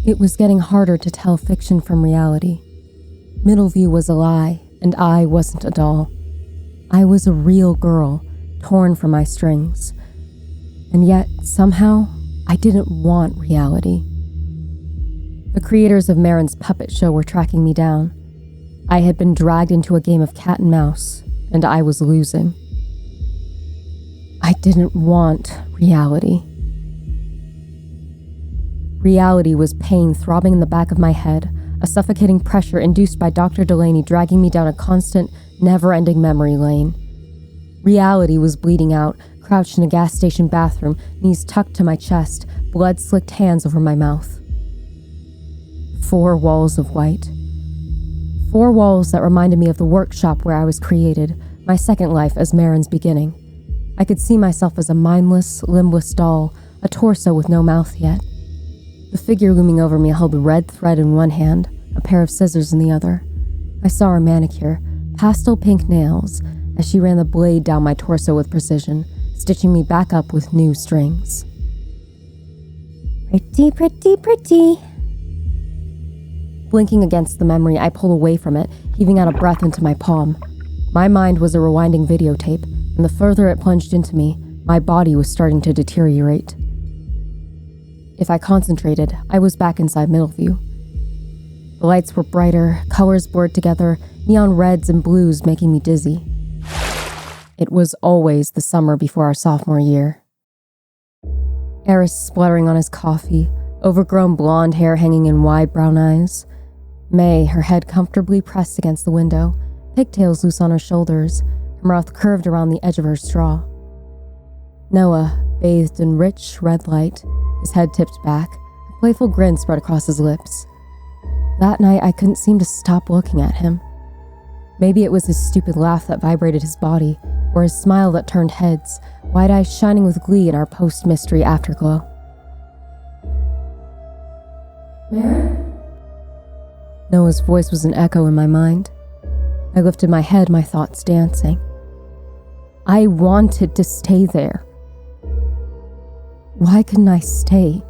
It was getting harder to tell fiction from reality. Middleview was a lie, and I wasn't a doll. I was a real girl, torn from my strings. And yet, somehow, I didn't want reality. The creators of Maren's puppet show were tracking me down. I had been dragged into a game of cat and mouse, and I was losing. I didn't want reality. Reality was pain throbbing in the back of my head, a suffocating pressure induced by Dr. Delaney dragging me down a constant, never-ending memory lane. Reality was bleeding out, crouched in a gas station bathroom, knees tucked to my chest, blood-slicked hands over my mouth. 4 walls of white. 4 walls that reminded me of the workshop where I was created, my second life as Maren's beginning. I could see myself as a mindless, limbless doll, a torso with no mouth yet. The figure looming over me held red thread in one hand, a pair of scissors in the other. I saw her manicure, pastel pink nails, as she ran the blade down my torso with precision, stitching me back up with new strings. Pretty, pretty, pretty. Blinking against the memory, I pulled away from it, heaving out a breath into my palm. My mind was a rewinding videotape, and the further it plunged into me, my body was starting to deteriorate. If I concentrated, I was back inside Middleview. The lights were brighter, colors blurred together, neon reds and blues making me dizzy. It was always the summer before our sophomore year. Eris spluttering on his coffee, overgrown blonde hair hanging in wide brown eyes. May, her head comfortably pressed against the window, pigtails loose on her shoulders, her mouth curved around the edge of her straw. Noah, bathed in rich red light, his head tipped back, a playful grin spread across his lips. That night, I couldn't seem to stop looking at him. Maybe it was his stupid laugh that vibrated his body, or his smile that turned heads, wide eyes shining with glee in our post-mystery afterglow. Maren? Noah's voice was an echo in my mind. I lifted my head, my thoughts dancing. I wanted to stay there. Why couldn't I stay?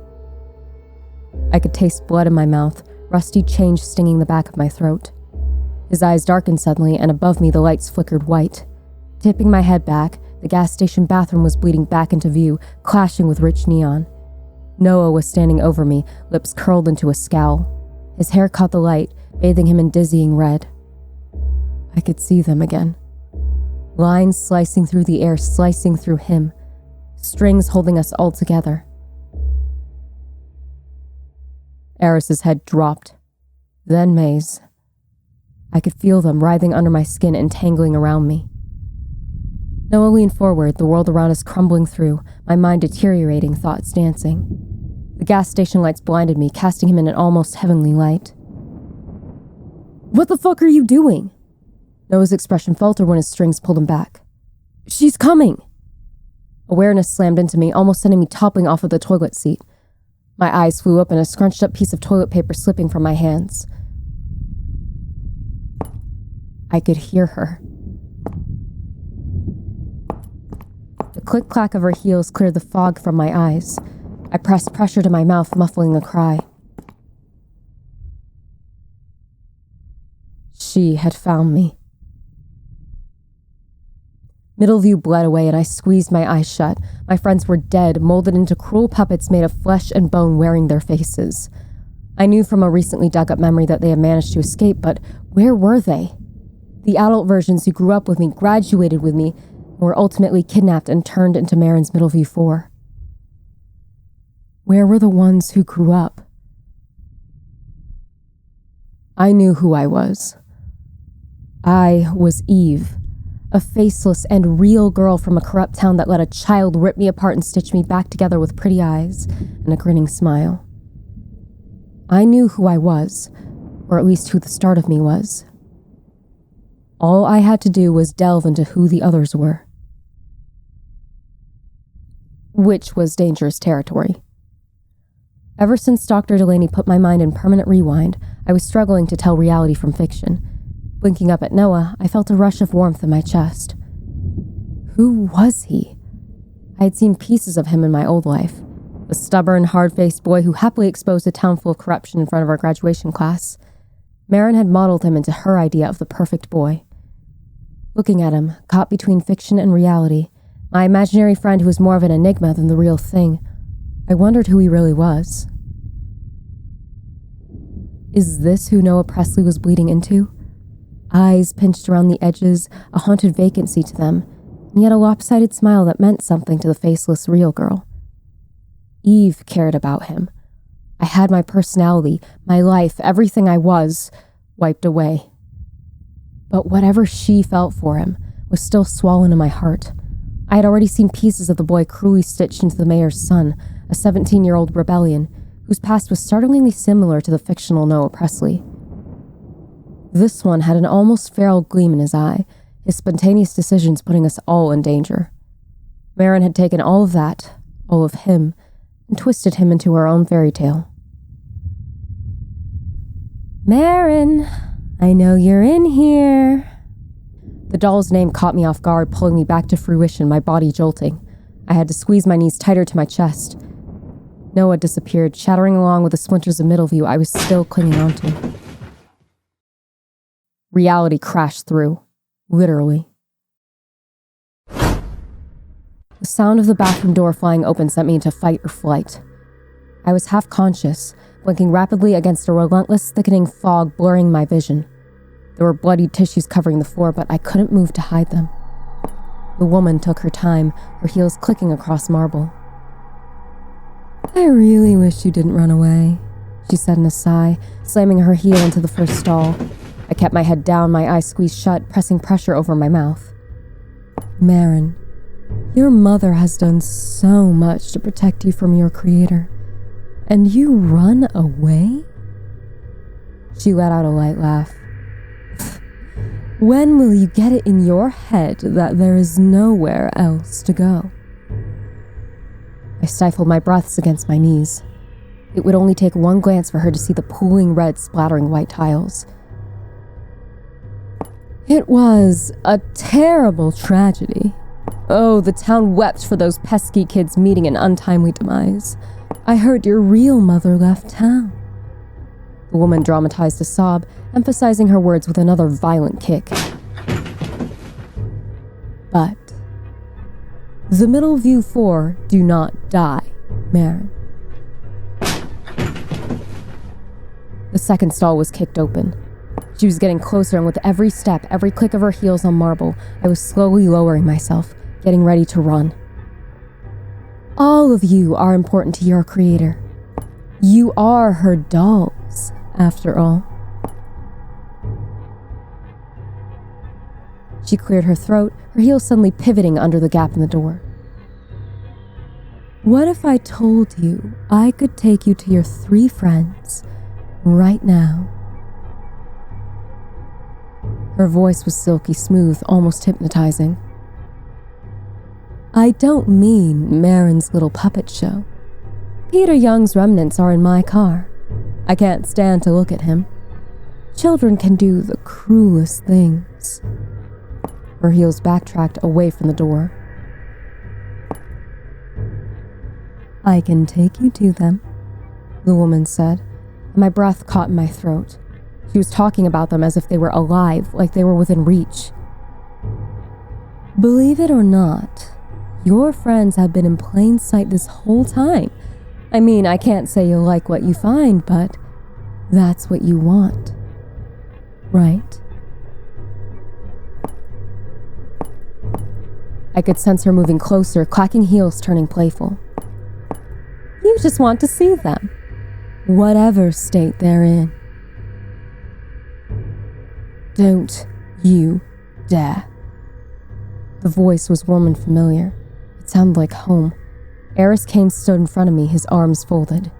I could taste blood in my mouth, rusty change stinging the back of my throat. His eyes darkened suddenly, and above me the lights flickered white. Tipping my head back, the gas station bathroom was bleeding back into view, clashing with rich neon. Noah was standing over me, lips curled into a scowl. His hair caught the light, bathing him in dizzying red. I could see them again. Lines slicing through the air, slicing through him. Strings holding us all together. Eris's head dropped. Then May's. I could feel them writhing under my skin and tangling around me. Noah leaned forward, the world around us crumbling through, my mind deteriorating, thoughts dancing. The gas station lights blinded me, casting him in an almost heavenly light. What the fuck are you doing? Noah's expression faltered when his strings pulled him back. She's coming! Awareness slammed into me, almost sending me toppling off of the toilet seat. My eyes flew open, a scrunched up piece of toilet paper slipping from my hands. I could hear her. The click-clack of her heels cleared the fog from my eyes. I pressed pressure to my mouth, muffling a cry. She had found me. Middleview bled away and I squeezed my eyes shut. My friends were dead, molded into cruel puppets made of flesh and bone wearing their faces. I knew from a recently dug-up memory that they had managed to escape, but where were they? The adult versions who grew up with me, graduated with me, were ultimately kidnapped and turned into Maren's Middleview 4. Where were the ones who grew up? I knew who I was. I was Eve, a faceless and real girl from a corrupt town that let a child rip me apart and stitch me back together with pretty eyes and a grinning smile. I knew who I was, or at least who the start of me was. All I had to do was delve into who the others were. Which was dangerous territory. Ever since Dr. Delaney put my mind in permanent rewind, I was struggling to tell reality from fiction. Blinking up at Noah, I felt a rush of warmth in my chest. Who was he? I had seen pieces of him in my old life. The stubborn, hard-faced boy who happily exposed a town full of corruption in front of our graduation class. Marin had modeled him into her idea of the perfect boy. Looking at him, caught between fiction and reality, my imaginary friend who was more of an enigma than the real thing, I wondered who he really was. Is this who Noah Presley was bleeding into? Eyes pinched around the edges, a haunted vacancy to them, and yet a lopsided smile that meant something to the faceless real girl. Eve cared about him. I had my personality, my life, everything I was, wiped away. But whatever she felt for him was still swollen in my heart. I had already seen pieces of the boy cruelly stitched into the mayor's son, a 17-year-old rebellion, whose past was startlingly similar to the fictional Noah Presley. This one had an almost feral gleam in his eye, his spontaneous decisions putting us all in danger. Marin had taken all of that, all of him, and twisted him into her own fairy tale. Marin, I know you're in here. The doll's name caught me off guard, pulling me back to fruition, my body jolting. I had to squeeze my knees tighter to my chest. Noah disappeared, shattering along with the splinters of Middleview I was still clinging onto. Reality crashed through. Literally. The sound of the bathroom door flying open sent me into fight or flight. I was half conscious, blinking rapidly against a relentless, thickening fog blurring my vision. There were bloodied tissues covering the floor, but I couldn't move to hide them. The woman took her time, her heels clicking across marble. I really wish you didn't run away, she said in a sigh, slamming her heel into the first stall. I kept my head down, my eyes squeezed shut, pressing pressure over my mouth. Marin, your mother has done so much to protect you from your creator, and you run away? She let out a light laugh. When will you get it in your head that there is nowhere else to go? I stifled my breaths against my knees. It would only take one glance for her to see the pooling red splattering white tiles. It was a terrible tragedy. Oh, the town wept for those pesky kids meeting an untimely demise. I heard your real mother left town. The woman dramatized a sob, emphasizing her words with another violent kick. But the Middleview Four do not die, Marin. The second stall was kicked open. She was getting closer, and with every step, every click of her heels on marble, I was slowly lowering myself, getting ready to run. All of you are important to your creator. You are her dolls, after all. She cleared her throat, her heels suddenly pivoting under the gap in the door. What if I told you I could take you to your 3 friends right now? Her voice was silky smooth, almost hypnotizing. I don't mean Marin's little puppet show. Peter Young's remnants are in my car. I can't stand to look at him. Children can do the cruelest things. Her heels backtracked away from the door. I can take you to them, the woman said, and my breath caught in my throat. She was talking about them as if they were alive, like they were within reach. Believe it or not, your friends have been in plain sight this whole time. I mean, I can't say you'll like what you find, but that's what you want, right? I could sense her moving closer, clacking heels turning playful. You just want to see them, whatever state they're in. Don't you dare. The voice was warm and familiar. It sounded like home. Eris Kane stood in front of me, his arms folded.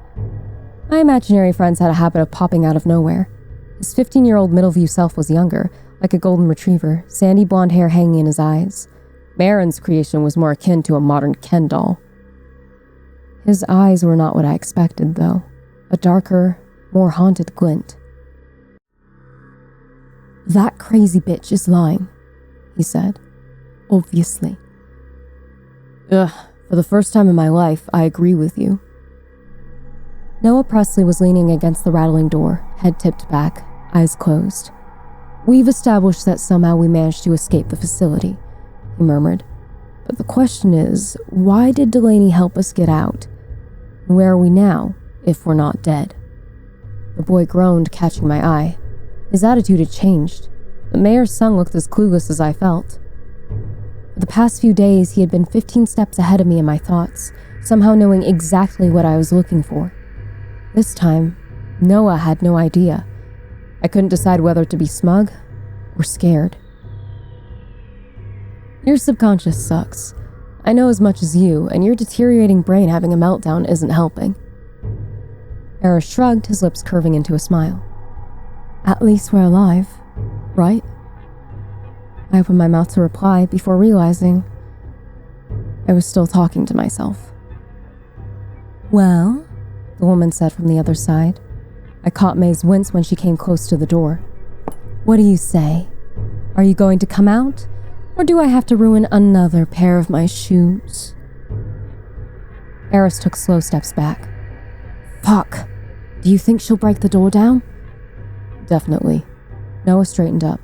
My imaginary friends had a habit of popping out of nowhere. His 15-year-old Middleview self was younger, like a golden retriever, sandy blonde hair hanging in his eyes. Marin's creation was more akin to a modern Ken doll. His eyes were not what I expected, though. A darker, more haunted glint. That crazy bitch is lying, he said. Obviously. Ugh, for the first time in my life, I agree with you. Noah Presley was leaning against the rattling door, head tipped back, eyes closed. "We've established that somehow we managed to escape the facility," he murmured. "But the question is, why did Delaney help us get out? Where are we now, if we're not dead?" The boy groaned, catching my eye. His attitude had changed. The mayor's son looked as clueless as I felt. For the past few days, he had been 15 steps ahead of me in my thoughts, somehow knowing exactly what I was looking for. This time, Noah had no idea. I couldn't decide whether to be smug or scared. "Your subconscious sucks. I know as much as you, and your deteriorating brain having a meltdown isn't helping." Eris shrugged, his lips curving into a smile. "At least we're alive, right?" I opened my mouth to reply before realizing I was still talking to myself. "Well," the woman said from the other side. I caught May's wince when she came close to the door. "What do you say? Are you going to come out? Or do I have to ruin another pair of my shoes?" Eris took slow steps back. "Fuck. Do you think she'll break the door down?" "Definitely." Noah straightened up.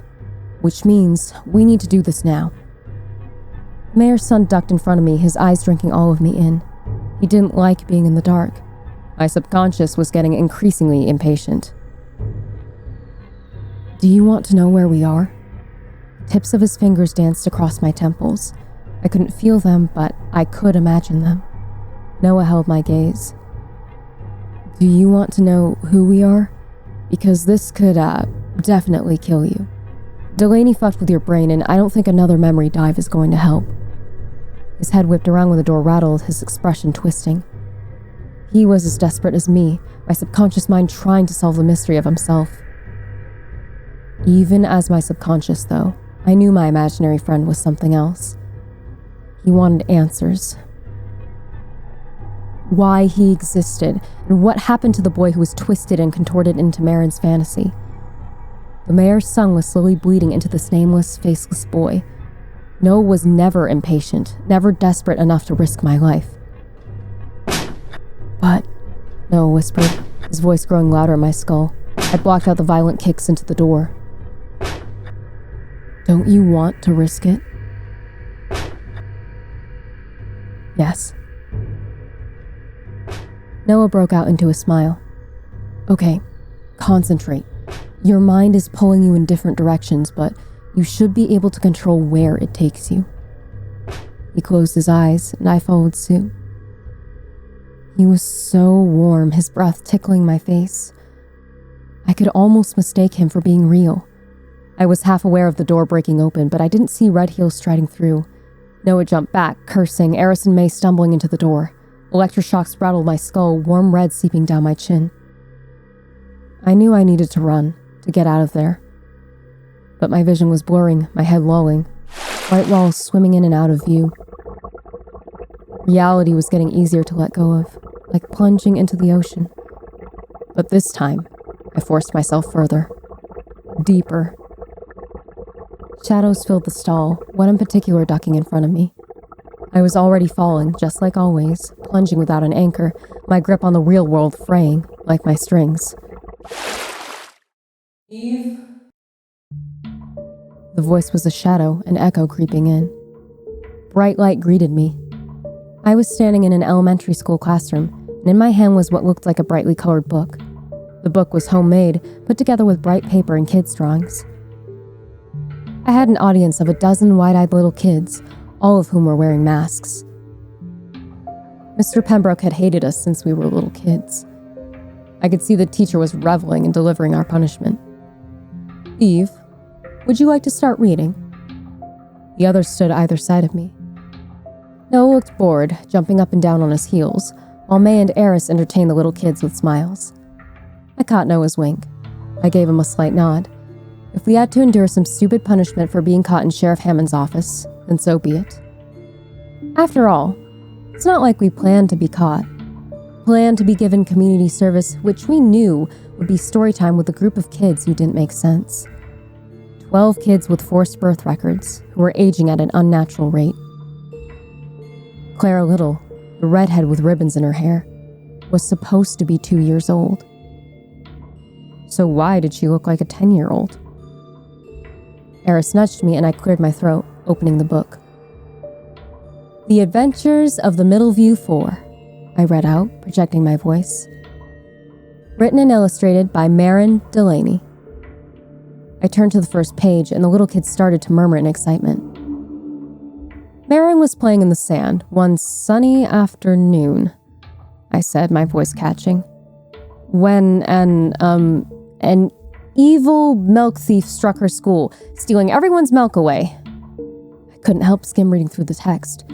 "Which means we need to do this now." The mayor's son ducked in front of me, his eyes drinking all of me in. He didn't like being in the dark. My subconscious was getting increasingly impatient. "Do you want to know where we are?" Tips of his fingers danced across my temples. I couldn't feel them, but I could imagine them. Noah held my gaze. "Do you want to know who we are? Because this could, definitely kill you. Delaney fucked with your brain, and I don't think another memory dive is going to help." His head whipped around when the door rattled, his expression twisting. He was as desperate as me, my subconscious mind trying to solve the mystery of himself. Even as my subconscious, though, I knew my imaginary friend was something else. He wanted answers. Why he existed, and what happened to the boy who was twisted and contorted into Marin's fantasy. The mayor's son was slowly bleeding into this nameless, faceless boy. Noah was never impatient, never desperate enough to risk my life. "But," Noah whispered, his voice growing louder in my skull. I blocked out the violent kicks into the door. "Don't you want to risk it?" "Yes." Noah broke out into a smile. "Okay, concentrate. Your mind is pulling you in different directions, but you should be able to control where it takes you." He closed his eyes, and I followed suit. He was so warm, his breath tickling my face. I could almost mistake him for being real. I was half aware of the door breaking open, but I didn't see Red Heels striding through. Noah jumped back, cursing, Eris and May stumbling into the door. Electroshocks rattled my skull, warm red seeping down my chin. I knew I needed to run, to get out of there. But my vision was blurring, my head lolling, white walls swimming in and out of view. Reality was getting easier to let go of, like plunging into the ocean. But this time, I forced myself further. Deeper. Shadows filled the stall, one in particular ducking in front of me. I was already falling, just like always, plunging without an anchor, my grip on the real world fraying, like my strings. "Eve?" The voice was a shadow, an echo creeping in. Bright light greeted me. I was standing in an elementary school classroom, and in my hand was what looked like a brightly colored book. The book was homemade, put together with bright paper and kids' drawings. I had an audience of a dozen wide-eyed little kids, all of whom were wearing masks. Mr. Pembroke had hated us since we were little kids. I could see the teacher was reveling in delivering our punishment. "Eve, would you like to start reading?" The others stood either side of me. Noah looked bored, jumping up and down on his heels, while May and Eris entertained the little kids with smiles. I caught Noah's wink. I gave him a slight nod. If we had to endure some stupid punishment for being caught in Sheriff Hammond's office, then so be it. After all, it's not like we planned to be caught. Planned to be given community service, which we knew would be story time with a group of kids who didn't make sense. 12 kids with forced birth records, who were aging at an unnatural rate. Clara Little, the redhead with ribbons in her hair. was supposed to be 2 years old. So why did she look like a 10-year-old? Eris nudged me and I cleared my throat, opening the book. The Adventures of the Middleview Four, I read out, projecting my voice. Written and illustrated by Maren Delaney. I turned to the first page and the little kid started to murmur in excitement. Maren was playing in the sand one sunny afternoon, I said, my voice catching, when an evil milk thief struck her school, stealing everyone's milk away. I couldn't help skim reading through the text.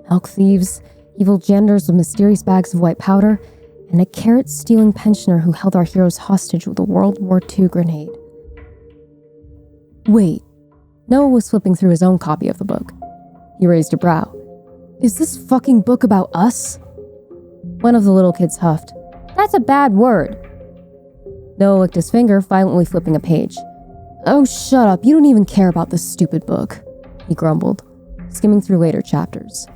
Milk thieves, evil janitors with mysterious bags of white powder, and a carrot-stealing pensioner who held our heroes hostage with a World War II grenade. Wait, Noah was flipping through his own copy of the book. He raised a brow. Is this fucking book about us? One of the little kids huffed. That's a bad word. Noah licked his finger, violently flipping a page. Oh, shut up, you don't even care about this stupid book, he grumbled, skimming through later chapters.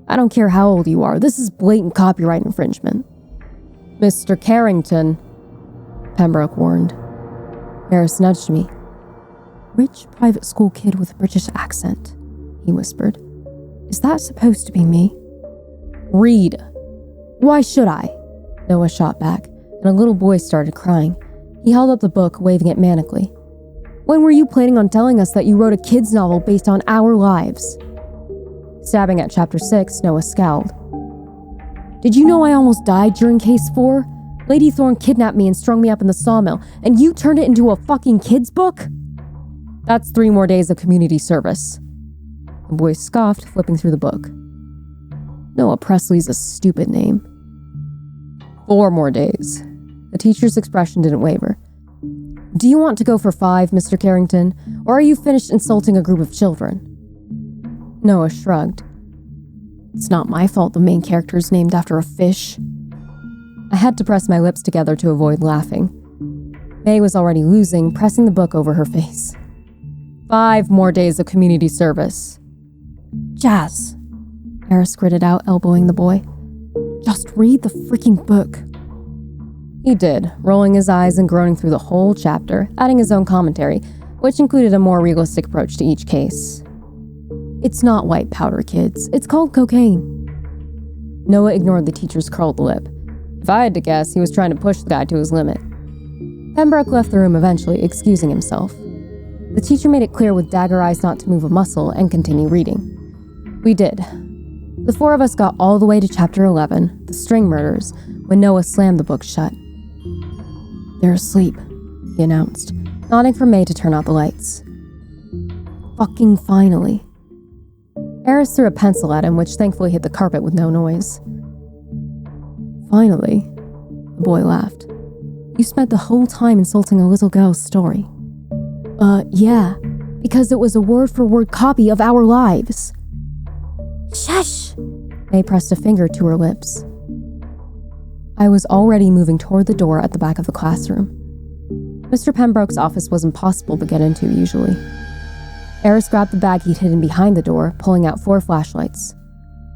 I don't care how old you are, this is blatant copyright infringement. Mr. Carrington, Pembroke warned. Eris nudged me. Rich private school kid with a British accent, he whispered. Is that supposed to be me? Read. Why should I? Noah shot back, and a little boy started crying. He held up the book, waving it manically. When were you planning on telling us that you wrote a kid's novel based on our lives? Stabbing at chapter 6, Noah scowled. Did you know I almost died during case 4? Lady Thorne kidnapped me and strung me up in the sawmill, and you turned it into a fucking kid's book? That's 3 more days of community service. The boy scoffed, flipping through the book. Noah Presley's a stupid name. 4 more days. The teacher's expression didn't waver. Do you want to go for 5, Mr. Carrington, or are you finished insulting a group of children? Noah shrugged. It's not my fault the main character is named after a fish. I had to press my lips together to avoid laughing. May was already losing, pressing the book over her face. 5 more days of community service. Jazz, Eris gritted out, elbowing the boy. Just read the freaking book. He did, rolling his eyes and groaning through the whole chapter, adding his own commentary, which included a more realistic approach to each case. It's not white powder, kids. It's called cocaine. Noah ignored the teacher's curled lip. If I had to guess, he was trying to push the guy to his limit. Pembroke left the room eventually, excusing himself. The teacher made it clear with dagger eyes not to move a muscle and continue reading. We did. The 4 of us got all the way to chapter 11, The String Murders, when Noah slammed the book shut. They're asleep, he announced, nodding for May to turn out the lights. Fucking finally. Eris threw a pencil at him, which thankfully hit the carpet with no noise. Finally, the boy laughed. You spent the whole time insulting a little girl's story. Yeah, because it was a word-for-word copy of our lives. Shush! May pressed a finger to her lips. I was already moving toward the door at the back of the classroom. Mr. Pembroke's office was impossible to get into usually. Eris grabbed the bag he'd hidden behind the door, pulling out 4 flashlights.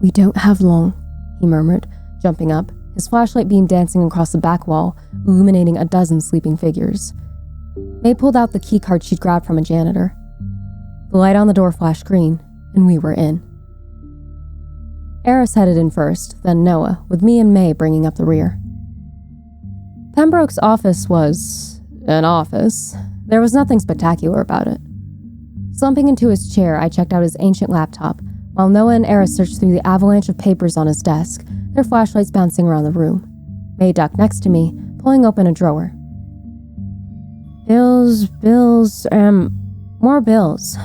We don't have long, he murmured, jumping up, his flashlight beam dancing across the back wall, illuminating a dozen sleeping figures. May pulled out the key card she'd grabbed from a janitor. The light on the door flashed green, and we were in. Eris headed in first, then Noah, with me and May bringing up the rear. Pembroke's office was an office. There was nothing spectacular about it. Slumping into his chair, I checked out his ancient laptop, while Noah and Eris searched through the avalanche of papers on his desk, their flashlights bouncing around the room. May ducked next to me, pulling open a drawer. Bills, more bills.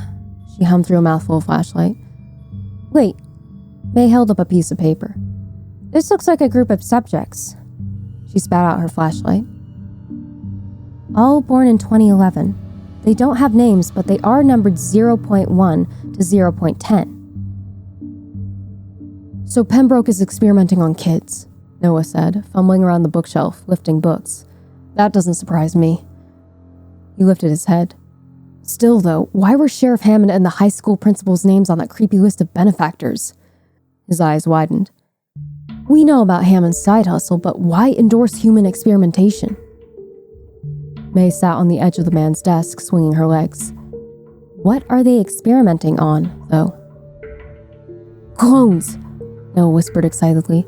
She hummed through a mouthful of flashlight. Wait. May held up a piece of paper. This looks like a group of subjects. She spat out her flashlight. All born in 2011. They don't have names, but they are numbered 0.1 to 0.10. So Pembroke is experimenting on kids, Noah said, fumbling around the bookshelf, lifting books. That doesn't surprise me. He lifted his head. Still, though, why were Sheriff Hammond and the high school principal's names on that creepy list of benefactors? His eyes widened. We know about Hammond's side hustle, but why endorse human experimentation? May sat on the edge of the man's desk, swinging her legs. What are they experimenting on, though? Clones, Noah whispered excitedly.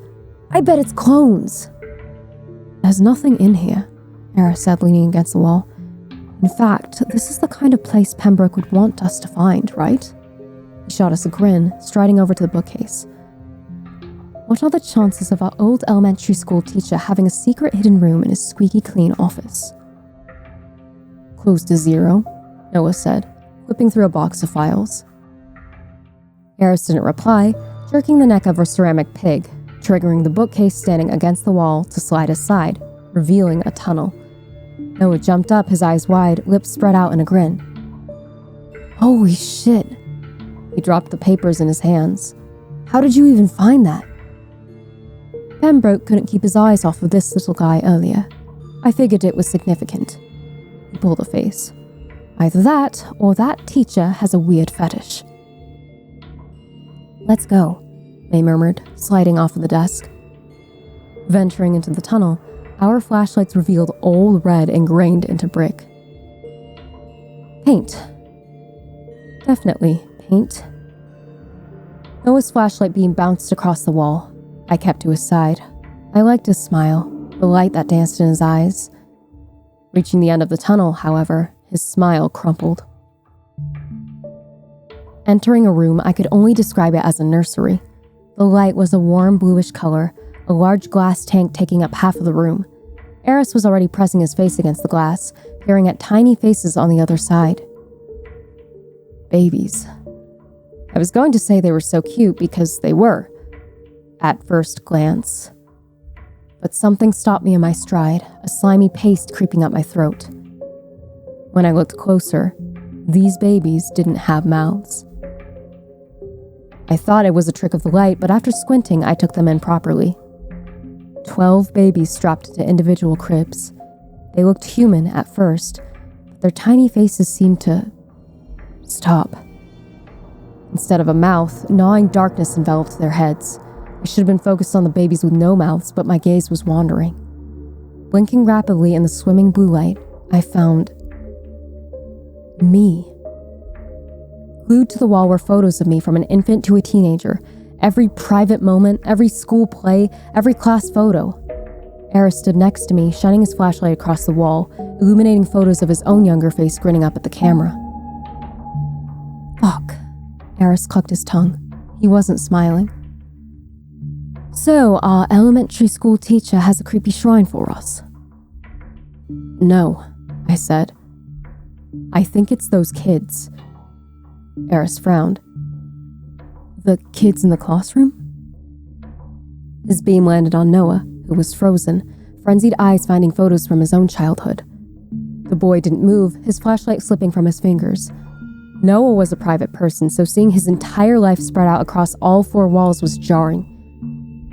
I bet it's clones. There's nothing in here, Eris said, leaning against the wall. In fact, this is the kind of place Pembroke would want us to find, right? He shot us a grin, striding over to the bookcase. What are the chances of our old elementary school teacher having a secret hidden room in his squeaky clean office? Close to 0, Noah said, flipping through a box of files. Eris didn't reply, jerking the neck of her ceramic pig, triggering the bookcase standing against the wall to slide aside, revealing a tunnel. Noah jumped up, his eyes wide, lips spread out in a grin. Holy shit. He dropped the papers in his hands. How did you even find that? Pembroke couldn't keep his eyes off of this little guy earlier. I figured it was significant. He pulled a face. Either that, or that teacher has a weird fetish. Let's go, May murmured, sliding off of the desk. Venturing into the tunnel, our flashlights revealed old red ingrained into brick. Paint. Definitely paint. Noah's flashlight beam bounced across the wall. I kept to his side. I liked his smile, the light that danced in his eyes. Reaching the end of the tunnel, however, his smile crumpled. Entering a room, I could only describe it as a nursery. The light was a warm bluish color, a large glass tank taking up half of the room. Eris was already pressing his face against the glass, peering at tiny faces on the other side. Babies. I was going to say they were so cute because they were, at first glance. But something stopped me in my stride, a slimy paste creeping up my throat. When I looked closer, these babies didn't have mouths. I thought it was a trick of the light, but after squinting, I took them in properly. 12 babies strapped to individual cribs. They looked human at first, but their tiny faces seemed to stop. Instead of a mouth, gnawing darkness enveloped their heads. I should have been focused on the babies with no mouths, but my gaze was wandering. Blinking rapidly in the swimming blue light, I found me. Glued to the wall were photos of me from an infant to a teenager. Every private moment, every school play, every class photo. Eris stood next to me, shining his flashlight across the wall, illuminating photos of his own younger face grinning up at the camera. Fuck. Eris clucked his tongue. He wasn't smiling. So, our elementary school teacher has a creepy shrine for us. No, I said. I think it's those kids. Eris frowned. The kids in the classroom? His beam landed on Noah, who was frozen, frenzied eyes finding photos from his own childhood. The boy didn't move, his flashlight slipping from his fingers. Noah was a private person, so seeing his entire life spread out across all 4 walls was jarring.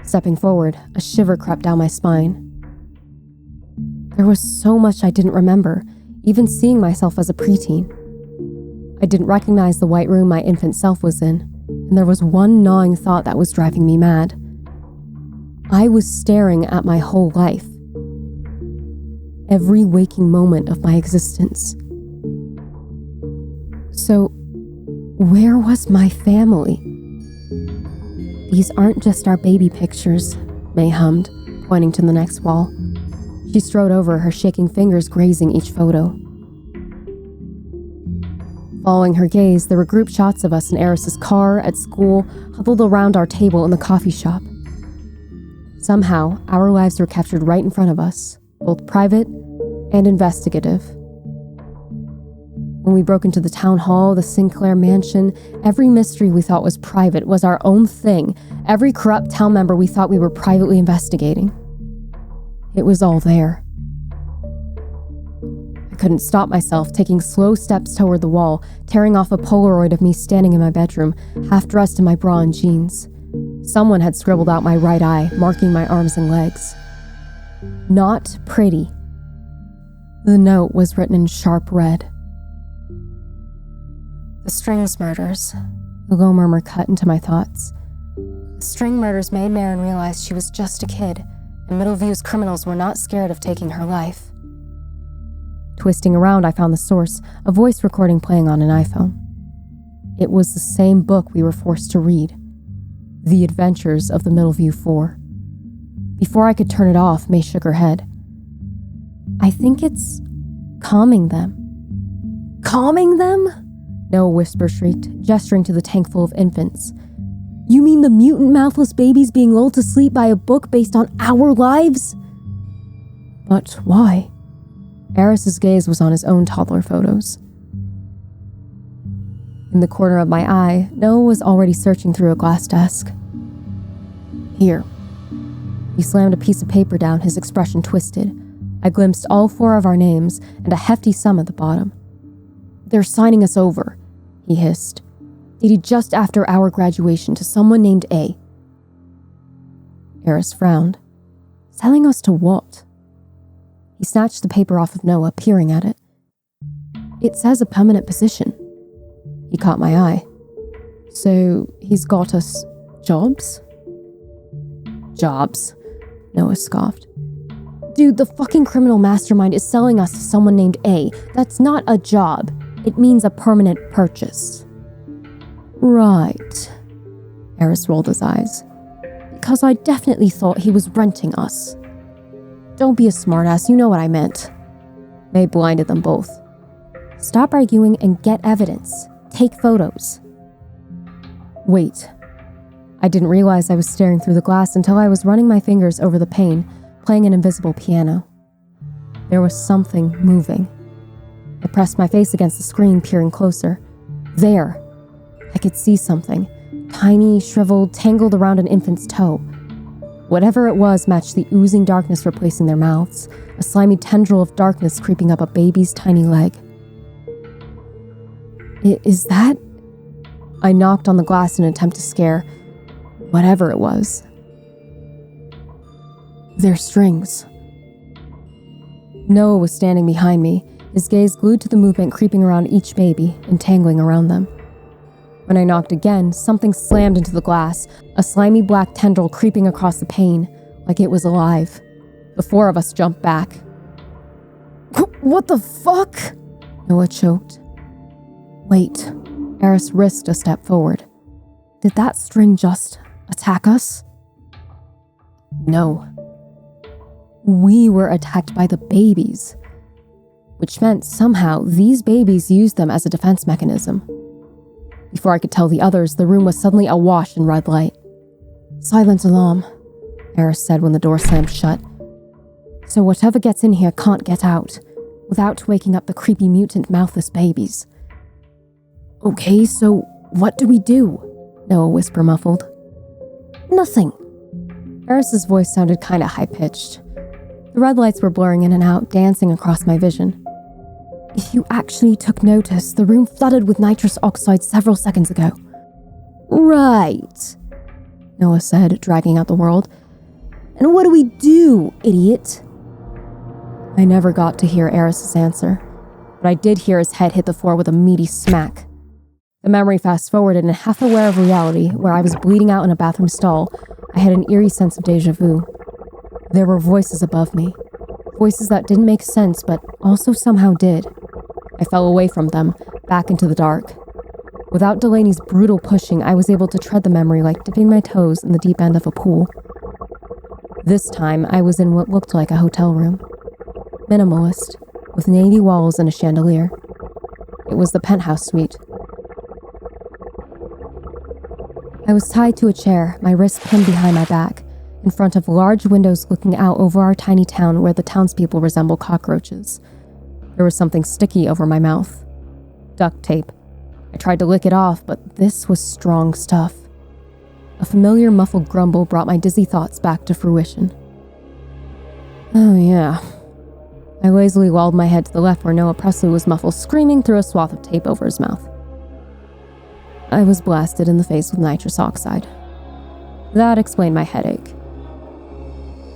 Stepping forward, a shiver crept down my spine. There was so much I didn't remember, even seeing myself as a preteen. I didn't recognize the white room my infant self was in, and there was one gnawing thought that was driving me mad. I was staring at my whole life. Every waking moment of my existence. So, where was my family? These aren't just our baby pictures, May hummed, pointing to the next wall. She strode over, her shaking fingers grazing each photo. Following her gaze, there were group shots of us in Eris's car, at school, huddled around our table in the coffee shop. Somehow, our lives were captured right in front of us, both private and investigative. When we broke into the town hall, the Sinclair mansion, every mystery we thought was private was our own thing. Every corrupt town member we thought we were privately investigating. It was all there. I couldn't stop myself, taking slow steps toward the wall, tearing off a Polaroid of me standing in my bedroom, half dressed in my bra and jeans. Someone had scribbled out my right eye, marking my arms and legs. Not pretty. The note was written in sharp red. The Strings murders, the low murmur cut into my thoughts. The string murders made Marin realize she was just a kid, and Middleview's criminals were not scared of taking her life. Twisting around, I found the source, a voice recording playing on an iPhone. It was the same book we were forced to read, The Adventures of the Middleview Four. Before I could turn it off, May shook her head. I think it's calming them. Calming them? Noah whisper shrieked, gesturing to the tank full of infants. You mean the mutant mouthless babies being lulled to sleep by a book based on our lives? But why? Eris's gaze was on his own toddler photos. In the corner of my eye, Noah was already searching through a glass desk. Here. He slammed a piece of paper down, his expression twisted. I glimpsed all 4 of our names and a hefty sum at the bottom. They're signing us over, he hissed. Dated just after our graduation to someone named A. Eris frowned. Selling us to what? He snatched the paper off of Noah, peering at it. It says a permanent position. He caught my eye. So he's got us jobs? Jobs, Noah scoffed. Dude, the fucking criminal mastermind is selling us to someone named A. That's not a job. It means a permanent purchase. Right. Eris rolled his eyes. Because I definitely thought he was renting us. Don't be a smartass, you know what I meant. May blinded them both. Stop arguing and get evidence. Take photos. Wait. I didn't realize I was staring through the glass until I was running my fingers over the pane, playing an invisible piano. There was something moving. I pressed my face against the screen, peering closer. There. I could see something. Tiny, shriveled, tangled around an infant's toe. Whatever it was matched the oozing darkness replacing their mouths, a slimy tendril of darkness creeping up a baby's tiny leg. Is that? I knocked on the glass in an attempt to scare whatever it was. They're strings. Noah was standing behind me, his gaze glued to the movement creeping around each baby, entangling around them. When I knocked again, something slammed into the glass, a slimy black tendril creeping across the pane, like it was alive. The 4 of us jumped back. What the fuck? Noah choked. Wait. Eris risked a step forward. Did that string just attack us? No. We were attacked by the babies, which meant somehow these babies used them as a defense mechanism. Before I could tell the others, the room was suddenly awash in red light. Silent alarm, Eris said when the door slammed shut. So whatever gets in here can't get out, without waking up the creepy mutant mouthless babies. Okay, so what do we do? Noah whisper muffled. Nothing. Eris's voice sounded kinda high-pitched. The red lights were blurring in and out, dancing across my vision. If you actually took notice, the room flooded with nitrous oxide several seconds ago. Right, Noah said, dragging out the world. And what do we do, idiot? I never got to hear Eris's answer, but I did hear his head hit the floor with a meaty smack. The memory fast-forwarded, and half aware of reality, where I was bleeding out in a bathroom stall, I had an eerie sense of déjà vu. There were voices above me. Voices that didn't make sense, but also somehow did. I fell away from them, back into the dark. Without Delaney's brutal pushing, I was able to tread the memory like dipping my toes in the deep end of a pool. This time, I was in what looked like a hotel room. Minimalist, with navy walls and a chandelier. It was the penthouse suite. I was tied to a chair, my wrists pinned behind my back, in front of large windows looking out over our tiny town where the townspeople resemble cockroaches. There was something sticky over my mouth. Duct tape. I tried to lick it off, but this was strong stuff. A familiar muffled grumble brought my dizzy thoughts back to fruition. Oh yeah. I lazily lolled my head to the left where Noah Presley was muffled, screaming through a swath of tape over his mouth. I was blasted in the face with nitrous oxide. That explained my headache.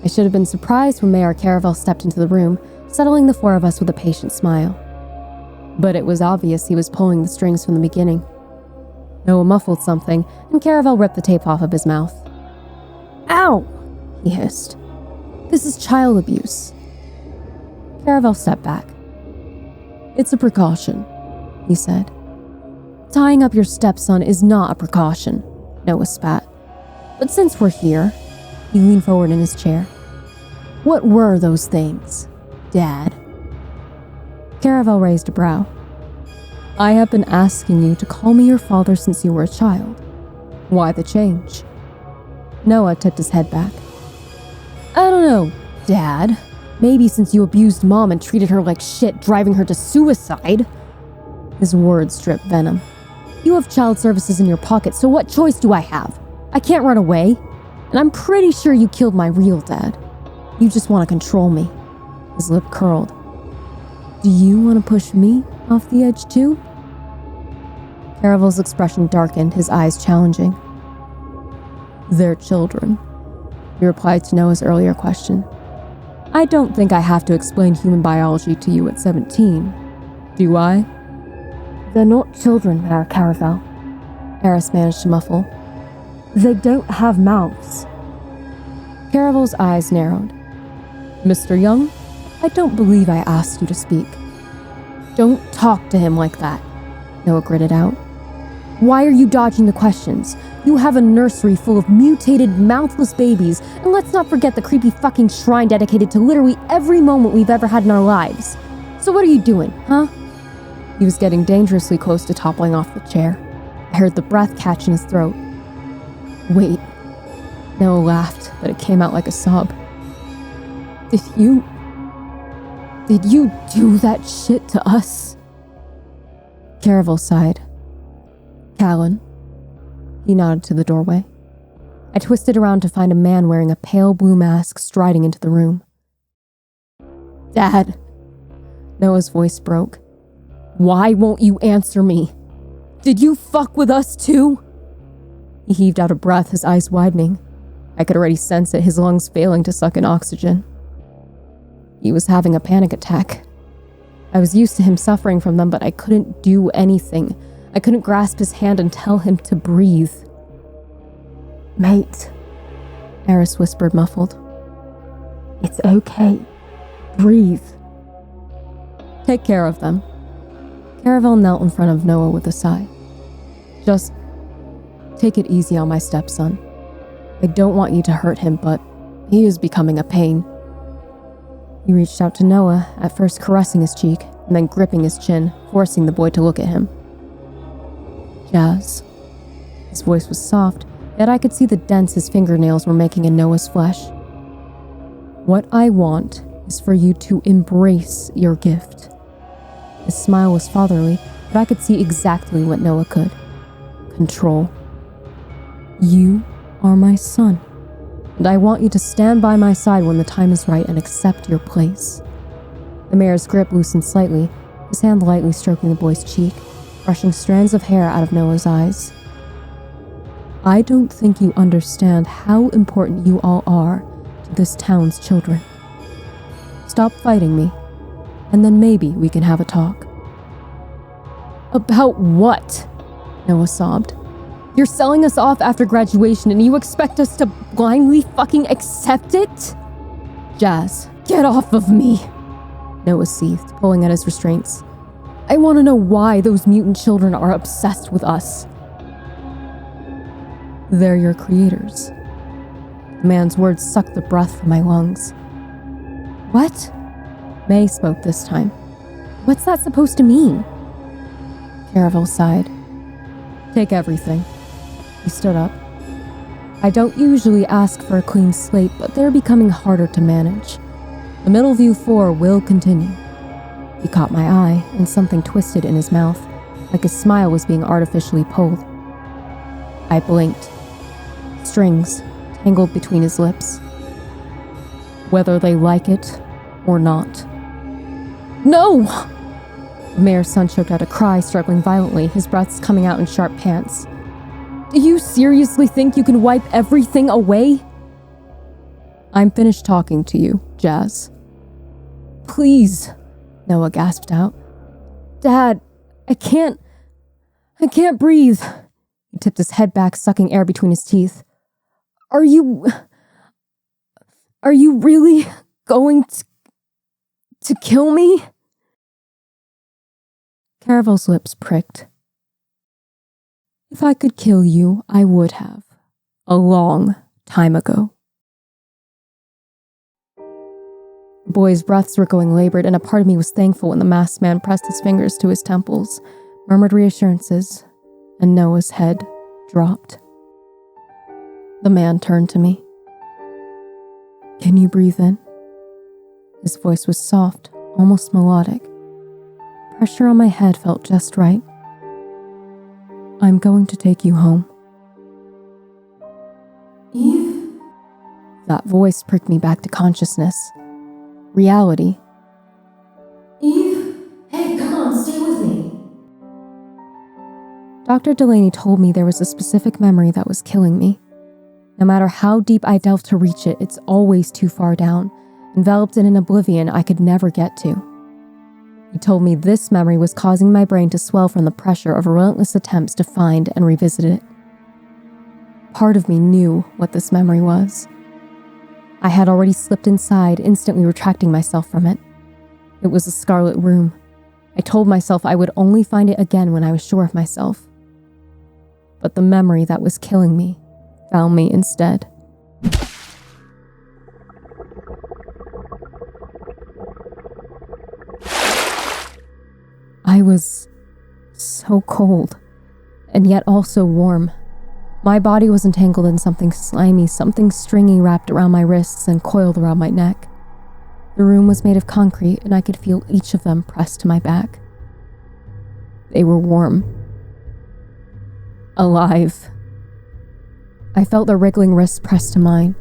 I should have been surprised when Mayor Caravel stepped into the room, settling the 4 of us with a patient smile. But it was obvious he was pulling the strings from the beginning. Noah muffled something, and Caravel ripped the tape off of his mouth. Ow! He hissed. This is child abuse. Caravel stepped back. It's a precaution, he said. Tying up your stepson is not a precaution, Noah spat. But since we're here, he leaned forward in his chair. What were those things, Dad? Caravel raised a brow. I have been asking you to call me your father since you were a child. Why the change? Noah tipped his head back. I don't know, Dad. Maybe since you abused Mom and treated her like shit, driving her to suicide. His words dripped venom. You have child services in your pocket, so what choice do I have? I can't run away. And I'm pretty sure you killed my real dad. You just want to control me. His lip curled. Do you want to push me off the edge too? Caravel's expression darkened, his eyes challenging. They're children, he replied to Noah's earlier question. I don't think I have to explain human biology to you at 17, do I? They're not children, Mayor Caravel, Eris managed to muffle. They don't have mouths. Caravel's eyes narrowed. Mr. Young, I don't believe I asked you to speak. Don't talk to him like that, Noah gritted out. Why are you dodging the questions? You have a nursery full of mutated, mouthless babies, and let's not forget the creepy fucking shrine dedicated to literally every moment we've ever had in our lives. So what are you doing, huh? He was getting dangerously close to toppling off the chair. I heard the breath catch in his throat. Wait. Noah laughed, but it came out like a sob. Did you do that shit to us? Caravel sighed. Callan. He nodded to the doorway. I twisted around to find a man wearing a pale blue mask striding into the room. Dad. Noah's voice broke. Why won't you answer me? Did you fuck with us too? He heaved out a breath, his eyes widening. I could already sense it, his lungs failing to suck in oxygen. He was having a panic attack. I was used to him suffering from them, but I couldn't do anything. I couldn't grasp his hand and tell him to breathe. Mate, Eris whispered, muffled. It's okay. Breathe. Take care of them. Caravel knelt in front of Noah with a sigh. Just take it easy on my stepson. I don't want you to hurt him, but he is becoming a pain. He reached out to Noah, at first caressing his cheek, and then gripping his chin, forcing the boy to look at him. Jazz. His voice was soft, yet I could see the dents his fingernails were making in Noah's flesh. What I want is for you to embrace your gift. His smile was fatherly, but I could see exactly what Noah could. Control. You are my son, and I want you to stand by my side when the time is right and accept your place. The mayor's grip loosened slightly, his hand lightly stroking the boy's cheek, brushing strands of hair out of Noah's eyes. I don't think you understand how important you all are to this town's children. Stop fighting me, and then maybe we can have a talk. About what? Noah sobbed. You're selling us off after graduation and you expect us to blindly fucking accept it? Jazz, get off of me, Noah seethed, pulling at his restraints. I want to know why those mutant children are obsessed with us. They're your creators. The man's words sucked the breath from my lungs. What? May spoke this time. What's that supposed to mean? Caravel sighed. Take everything. He stood up. I don't usually ask for a clean slate, but they're becoming harder to manage. The Middleview 4 will continue. He caught my eye, and something twisted in his mouth, like his smile was being artificially pulled. I blinked. Strings tangled between his lips. Whether they like it or not. No! The mayor's son choked out a cry, struggling violently, his breaths coming out in sharp pants. Do you seriously think you can wipe everything away? I'm finished talking to you, Jazz. Please, Noah gasped out. Dad, I can't breathe. He tipped his head back, sucking air between his teeth. Are you Are you really going to kill me? Caravel's lips pricked. If I could kill you, I would have. A long time ago. The boys' breaths were going labored, and a part of me was thankful when the masked man pressed his fingers to his temples, murmured reassurances, and Noah's head dropped. The man turned to me. Can you breathe in? His voice was soft, almost melodic. Pressure on my head felt just right. I'm going to take you home. Eve? That voice pricked me back to consciousness. Reality. Eve? Hey, come on, stay with me. Dr. Delaney told me there was a specific memory that was killing me. No matter how deep I delve to reach it, it's always too far down, enveloped in an oblivion I could never get to. He told me this memory was causing my brain to swell from the pressure of relentless attempts to find and revisit it. Part of me knew what this memory was. I had already slipped inside, instantly retracting myself from it. It was a scarlet room. I told myself I would only find it again when I was sure of myself. But the memory that was killing me found me instead. I was so cold, and yet also warm. My body was entangled in something slimy, something stringy wrapped around my wrists and coiled around my neck. The room was made of concrete, and I could feel each of them pressed to my back. They were warm. Alive. I felt their wriggling wrists pressed to mine.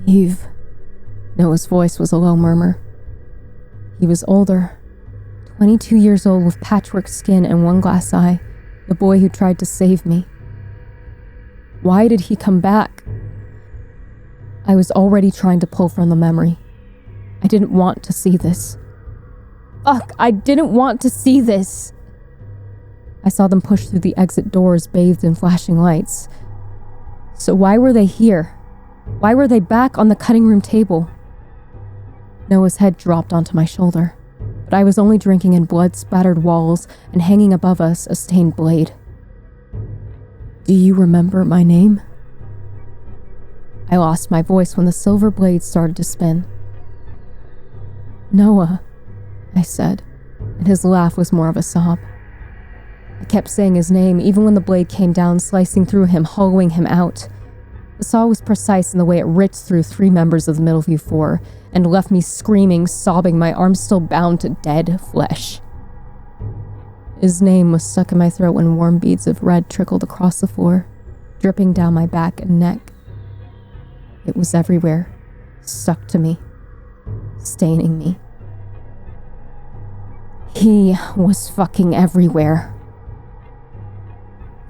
Eve. Noah's voice was a low murmur. He was older. 22 years old with patchwork skin and one glass eye, the boy who tried to save me. Why did he come back? I was already trying to pull from the memory. I didn't want to see this. Fuck, I didn't want to see this. I saw them push through the exit doors bathed in flashing lights. So why were they here? Why were they back on the cutting room table? Noah's head dropped onto my shoulder, but I was only drinking in blood-spattered walls and hanging above us a stained blade. Do you remember my name? I lost my voice when the silver blade started to spin. Noah, I said, and his laugh was more of a sob. I kept saying his name even when the blade came down, slicing through him, hollowing him out. The saw was precise in the way it ripped through 3 members of the Middleview Four and left me screaming, sobbing, my arms still bound to dead flesh. His name was stuck in my throat when warm beads of red trickled across the floor, dripping down my back and neck. It was everywhere, stuck to me, staining me. He was fucking everywhere.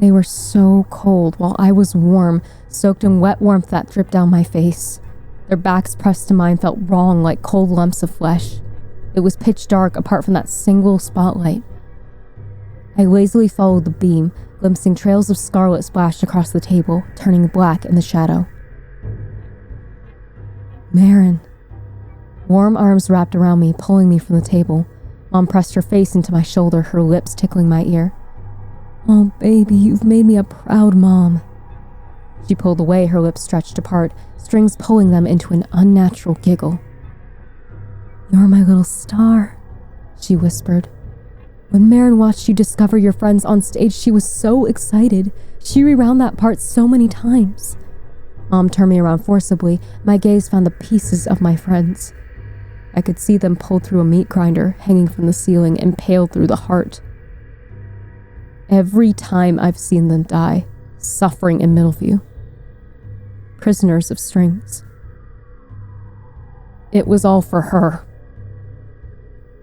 They were so cold while I was warm, soaked in wet warmth that dripped down my face. Their backs pressed to mine felt wrong like cold lumps of flesh. It was pitch dark apart from that single spotlight. I lazily followed the beam, glimpsing trails of scarlet splashed across the table, turning black in the shadow. Marin. Warm arms wrapped around me, pulling me from the table. Mom pressed her face into my shoulder, her lips tickling my ear. Oh, baby, you've made me a proud mom. She pulled away, her lips stretched apart, strings pulling them into an unnatural giggle. You're my little star, she whispered. When Marin watched you discover your friends on stage, she was so excited. She rewound that part so many times. Mom turned me around forcibly. My gaze found the pieces of my friends. I could see them pulled through a meat grinder, hanging from the ceiling, impaled through the heart. Every time I've seen them die, suffering in Middleview. Prisoners of strings. It was all for her.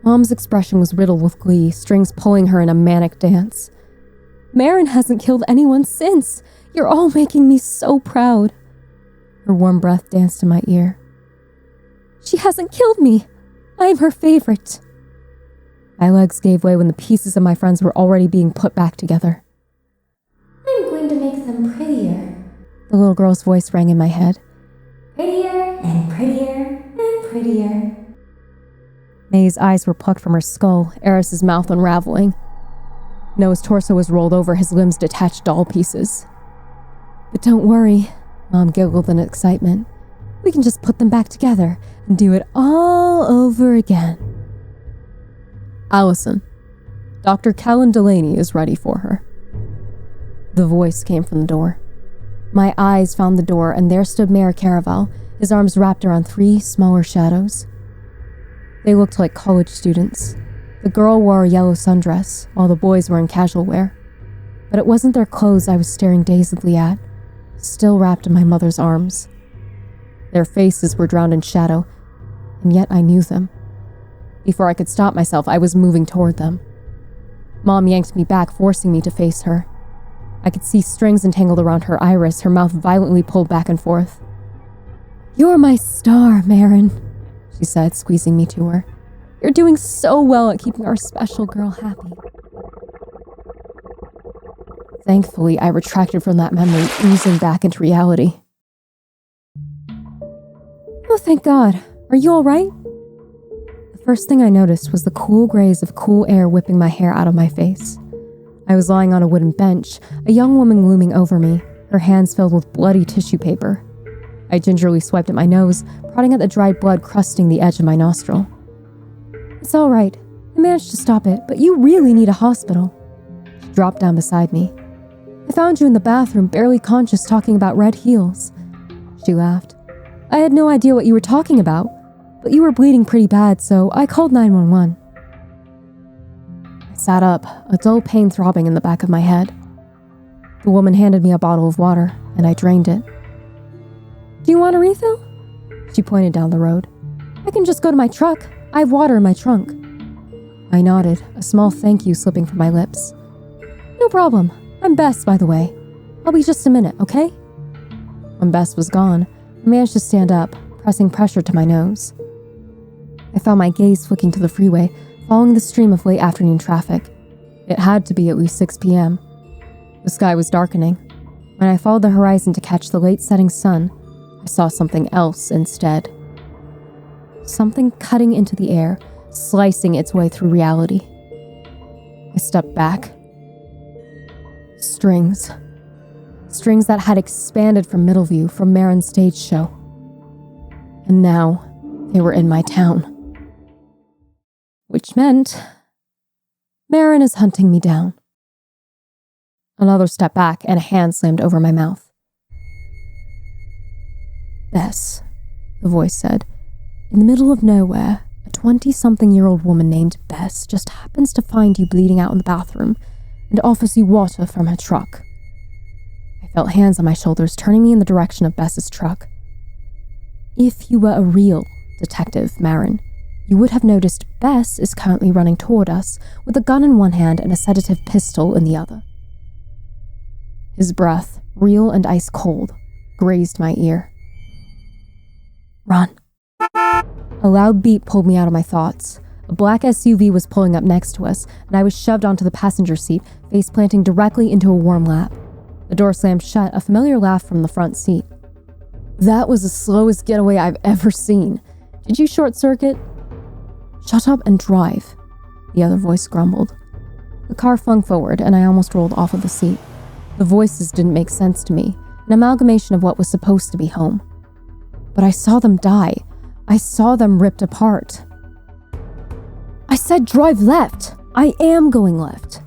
Mom's expression was riddled with glee, strings pulling her in a manic dance. Marin hasn't killed anyone since. You're all making me so proud. Her warm breath danced in my ear. She hasn't killed me. I'm her favorite. My legs gave way when the pieces of my friends were already being put back together. I'm going to make them prettier. The little girl's voice rang in my head. and prettier and prettier. May's eyes were plucked from her skull, Eris's mouth unraveling. Noah's torso was rolled over, his limbs detached doll pieces. But don't worry, Mom giggled in excitement. We can just put them back together and do it all over again. Allison, Dr. Callan Delaney is ready for her. The voice came from the door. My eyes found the door, and there stood Mayor Caraval, his arms wrapped around 3 smaller shadows. They looked like college students. The girl wore a yellow sundress, while the boys were in casual wear. But it wasn't their clothes I was staring dazedly at, still wrapped in my mother's arms. Their faces were drowned in shadow, and yet I knew them. Before I could stop myself, I was moving toward them. Mom yanked me back, forcing me to face her. I could see strings entangled around her iris, her mouth violently pulled back and forth. "You're my star, Marin," she said, squeezing me to her. "You're doing so well at keeping our special girl happy." Thankfully, I retracted from that memory, oozing back into reality. "Oh, thank God. Are you all right?" The first thing I noticed was the cool graze of cool air whipping my hair out of my face. I was lying on a wooden bench, a young woman looming over me, her hands filled with bloody tissue paper. I gingerly swiped at my nose, prodding at the dried blood crusting the edge of my nostril. "It's all right. I managed to stop it, but you really need a hospital." She dropped down beside me. "I found you in the bathroom, barely conscious, talking about red heels." She laughed. "I had no idea what you were talking about, but you were bleeding pretty bad, so I called 911. I sat up, a dull pain throbbing in the back of my head. The woman handed me a bottle of water, and I drained it. "Do you want a refill?" She pointed down the road. "I can just go to my truck. I have water in my trunk." I nodded, a small thank you slipping from my lips. "No problem. I'm Bess, by the way. I'll be just a minute, okay?" When Bess was gone, I managed to stand up, pressing pressure to my nose. I found my gaze flicking to the freeway, following the stream of late afternoon traffic. It had to be at least 6 p.m. The sky was darkening. When I followed the horizon to catch the late setting sun, I saw something else instead. Something cutting into the air, slicing its way through reality. I stepped back. Strings. Strings that had expanded from Middleview, from Marin's stage show. And now, they were in my town. Which meant Marin is hunting me down. Another step back, and a hand slammed over my mouth. "Bess," the voice said, "in the middle of nowhere, a 20-something-year-old woman named Bess just happens to find you bleeding out in the bathroom and offers you water from her truck." I felt hands on my shoulders turning me in the direction of Bess's truck. "If you were a real detective, Marin, you would have noticed Bess is currently running toward us with a gun in one hand and a sedative pistol in the other." His breath, real and ice cold, grazed my ear. "Run." A loud beep pulled me out of my thoughts. A black SUV was pulling up next to us, and I was shoved onto the passenger seat, face planting directly into a warm lap. The door slammed shut, a familiar laugh from the front seat. "That was the slowest getaway I've ever seen. Did you short-circuit?" "Shut up and drive," the other voice grumbled. The car flung forward, and I almost rolled off of the seat. The voices didn't make sense to me, an amalgamation of what was supposed to be home. But I saw them die. I saw them ripped apart. "I said drive left! I am going left!"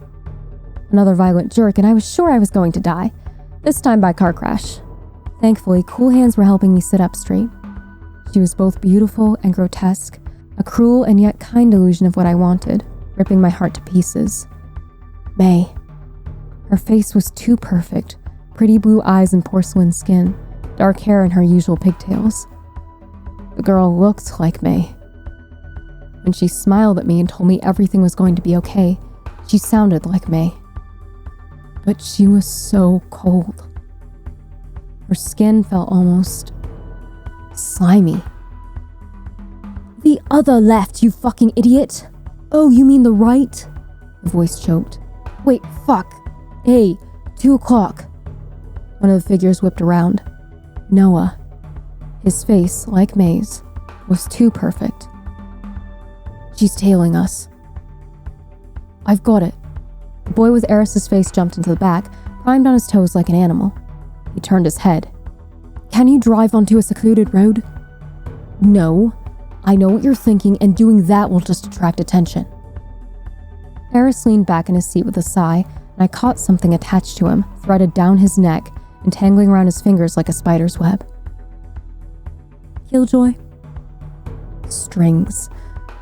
Another violent jerk, and I was sure I was going to die, this time by car crash. Thankfully, cool hands were helping me sit up straight. She was both beautiful and grotesque, a cruel and yet kind illusion of what I wanted, ripping my heart to pieces. May. Her face was too perfect, pretty blue eyes and porcelain skin, dark hair and her usual pigtails. The girl looked like May. When she smiled at me and told me everything was going to be okay, she sounded like May. But she was so cold. Her skin felt almost slimy. "The other left, you fucking idiot!" "Oh, you mean the right?" The voice choked. "Wait, fuck. Hey, 2 o'clock. One of the figures whipped around. Noah. His face, like May's, was too perfect. She's tailing us. I've got it. The boy with Eris's face jumped into the back, primed on his toes like an animal. He turned his head. Can you drive onto a secluded road? No. I know what you're thinking, and doing that will just attract attention. Eris leaned back in his seat with a sigh, and I caught something attached to him, threaded down his neck, entangling around his fingers like a spider's web. Killjoy? Strings.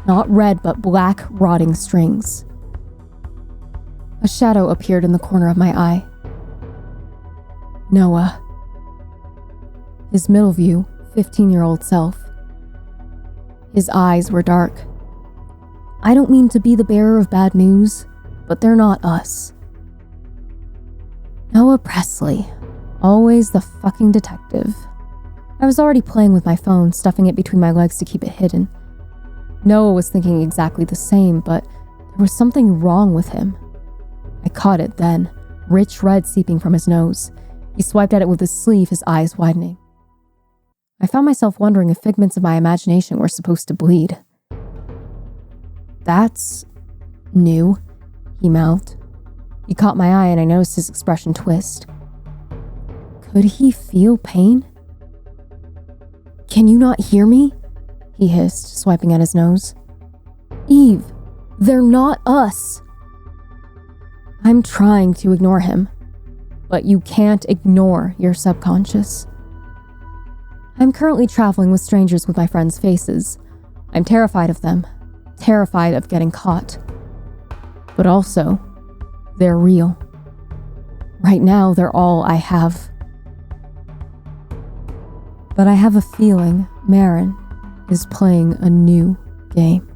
Not red, but black, rotting strings. A shadow appeared in the corner of my eye. Noah. His middle view, 15-year-old self. His eyes were dark. I don't mean to be the bearer of bad news, but they're not us. Noah Presley. Always the fucking detective. I was already playing with my phone, stuffing it between my legs to keep it hidden. Noah was thinking exactly the same, but there was something wrong with him. I caught it then, rich red seeping from his nose. He swiped at it with his sleeve, his eyes widening. I found myself wondering if figments of my imagination were supposed to bleed. That's new, he mouthed. He caught my eye and I noticed his expression twist. Could he feel pain? Can you not hear me? He hissed, swiping at his nose. Eve, they're not us. I'm trying to ignore him, but you can't ignore your subconscious. I'm currently traveling with strangers with my friends' faces. I'm terrified of them, terrified of getting caught. But also, they're real. Right now, they're all I have. But I have a feeling Marin is playing a new game.